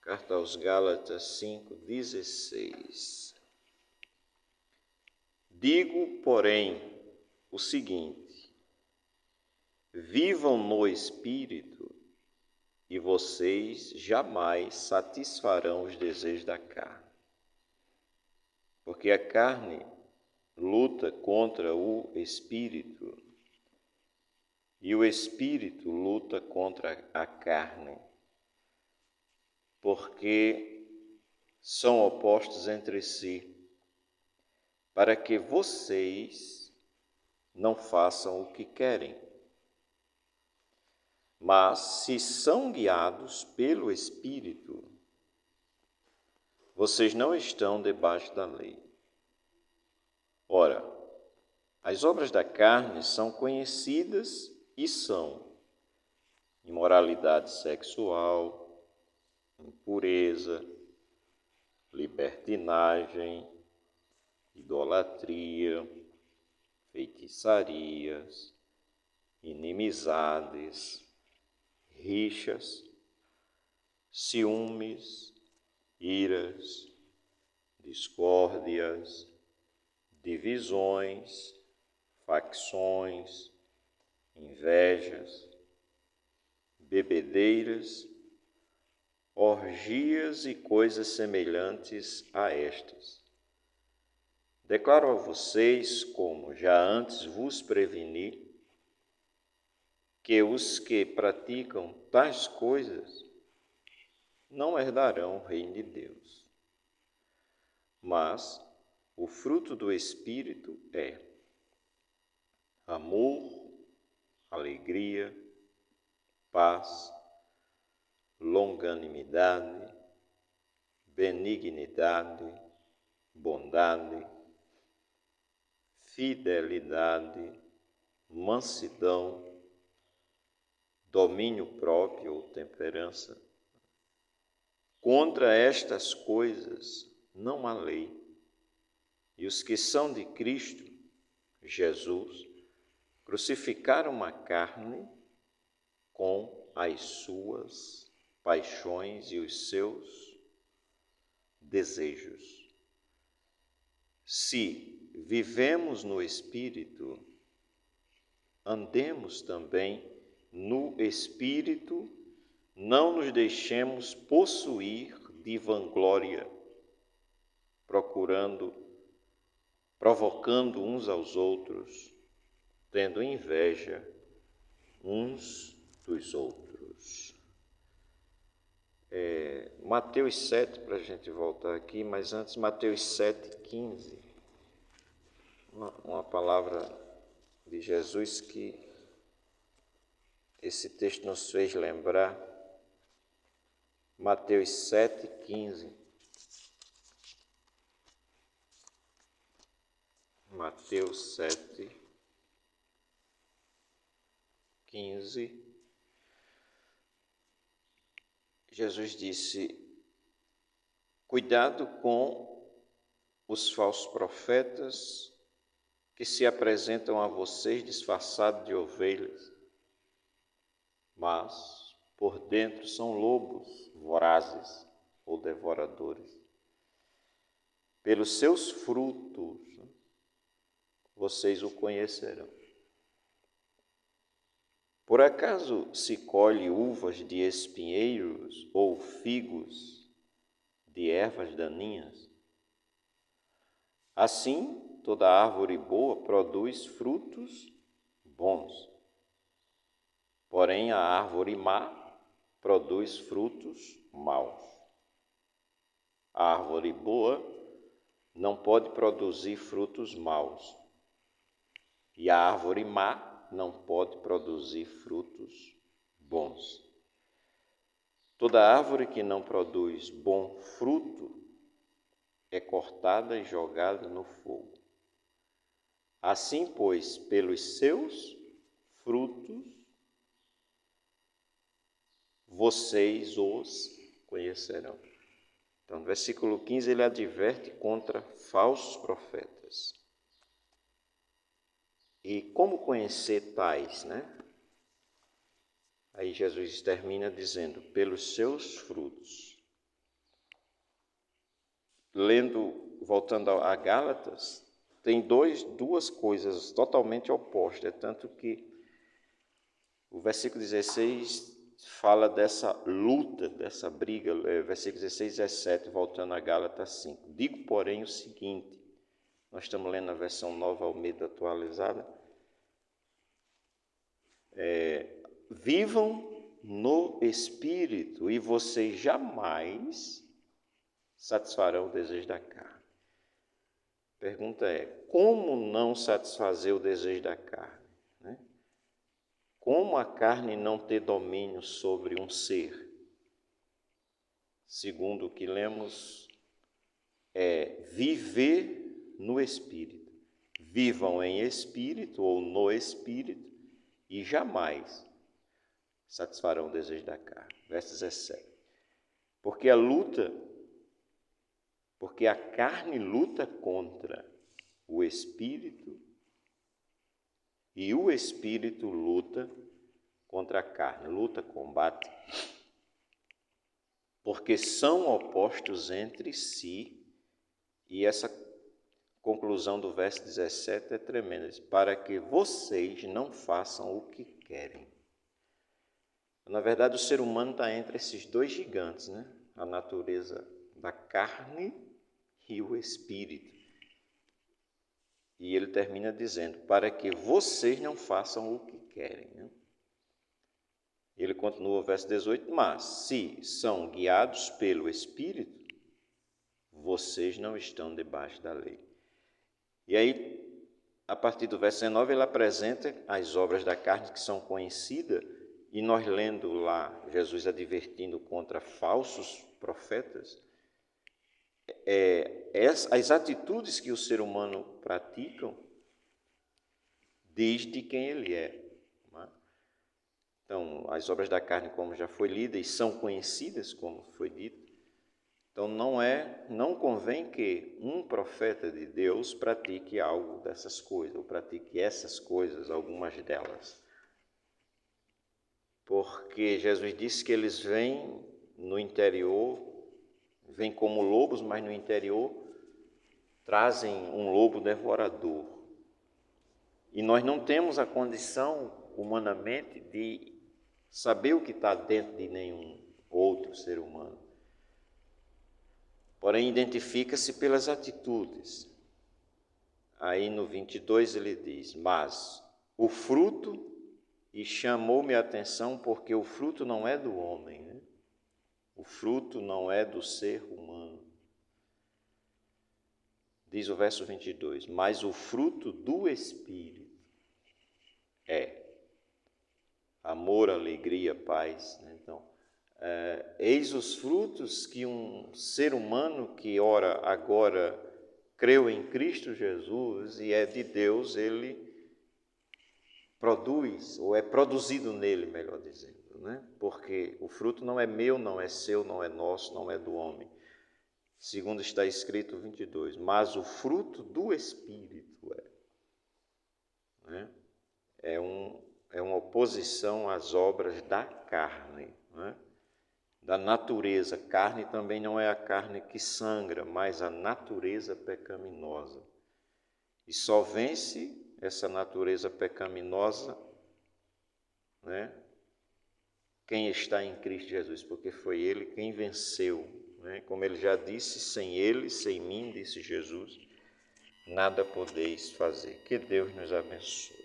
Carta aos Gálatas 5,16. Digo, porém, o seguinte: vivam no Espírito e vocês jamais satisfarão os desejos da carne. Porque a carne luta contra o Espírito e o Espírito luta contra a carne, porque são opostos entre si, para que vocês não façam o que querem. Mas se são guiados pelo Espírito, vocês não estão debaixo da lei. Ora, as obras da carne são conhecidas e são imoralidade sexual, impureza, libertinagem, idolatria, feitiçarias, inimizades, rixas, ciúmes, iras, discórdias, divisões, facções, invejas, bebedeiras, orgias e coisas semelhantes a estas. Declaro a vocês, como já antes vos preveni, que os que praticam tais coisas não herdarão o reino de Deus. Mas o fruto do Espírito é amor, alegria, paz, longanimidade, benignidade, bondade, fidelidade, mansidão, domínio próprio ou temperança. Contra estas coisas não há lei. E os que são de Cristo Jesus crucificaram a carne com as suas paixões e os seus desejos. Se vivemos no Espírito, andemos também no Espírito, não nos deixemos possuir de vanglória, provocando uns aos outros, tendo inveja uns dos outros. Mateus 7, para a gente voltar aqui, mas antes, Mateus 7,15, uma palavra de Jesus que esse texto nos fez lembrar. Mateus 7,15. Mateus 7,15. Jesus disse: cuidado com os falsos profetas que se apresentam a vocês disfarçados de ovelhas, mas por dentro são lobos vorazes ou devoradores. Pelos seus frutos vocês o conhecerão. Por acaso se colhe uvas de espinheiros ou figos de ervas daninhas? Assim, toda árvore boa produz frutos bons. Porém, a árvore má produz frutos maus. A árvore boa não pode produzir frutos maus. E a árvore má não pode produzir frutos bons. Toda árvore que não produz bom fruto é cortada e jogada no fogo. Assim, pois, pelos seus frutos vocês os conhecerão. Então, no versículo 15, ele adverte contra falsos profetas. E como conhecer tais, né? Aí Jesus termina dizendo: pelos seus frutos. voltando a Gálatas, tem duas coisas totalmente opostas. É tanto que o versículo 16 fala dessa luta, dessa briga, versículo 16 e 17, voltando a Gálatas 5. Digo, porém, o seguinte, nós estamos lendo a versão Nova Almeida atualizada, vivam no Espírito e vocês jamais satisfarão o desejo da carne. A pergunta é, como não satisfazer o desejo da carne? Né? Como a carne não ter domínio sobre um ser? Segundo o que lemos, é viver no Espírito. Vivam em Espírito ou no Espírito e jamais satisfarão o desejo da carne. Verso 17. Porque a carne luta contra o Espírito e o Espírito luta contra a carne, luta, combate, porque são opostos entre si. E essa conclusão do verso 17 é tremenda, para que vocês não façam o que querem. Na verdade, o ser humano está entre esses dois gigantes, né? A natureza da carne e o Espírito. E ele termina dizendo, para que vocês não façam o que querem. Né? Ele continua o verso 18, mas se são guiados pelo Espírito, vocês não estão debaixo da lei. E aí, a partir do verso 19, ele apresenta as obras da carne que são conhecidas, e nós lendo lá, Jesus advertindo contra falsos profetas, as atitudes que o ser humano pratica diz de quem ele é. Não é? Então, as obras da carne, como já foi lida, e são conhecidas, como foi dito. Então, não convém que um profeta de Deus pratique algo dessas coisas, ou pratique essas coisas, algumas delas. Porque Jesus disse que eles vêm no interior, vêm como lobos, mas no interior trazem um lobo devorador. E nós não temos a condição, humanamente, de saber o que está dentro de nenhum outro ser humano. Porém, identifica-se pelas atitudes. Aí no 22 ele diz, mas o fruto, e chamou-me a atenção porque o fruto não é do homem, né? O fruto não é do ser humano. Diz o verso 22, mas o fruto do Espírito é amor, alegria, paz. Né? Então, eis os frutos que um ser humano que ora agora creu em Cristo Jesus e é de Deus, ele produz, ou é produzido nele, melhor dizendo, né? Porque o fruto não é meu, não é seu, não é nosso, não é do homem. Segundo está escrito 22, mas o fruto do Espírito né? É uma oposição às obras da carne, né? Da natureza. Carne também não é a carne que sangra, mas a natureza pecaminosa. E só vence essa natureza pecaminosa, né? Quem está em Cristo Jesus, porque foi Ele quem venceu. Né? Como Ele já disse, sem Ele, sem mim, disse Jesus, nada podeis fazer. Que Deus nos abençoe.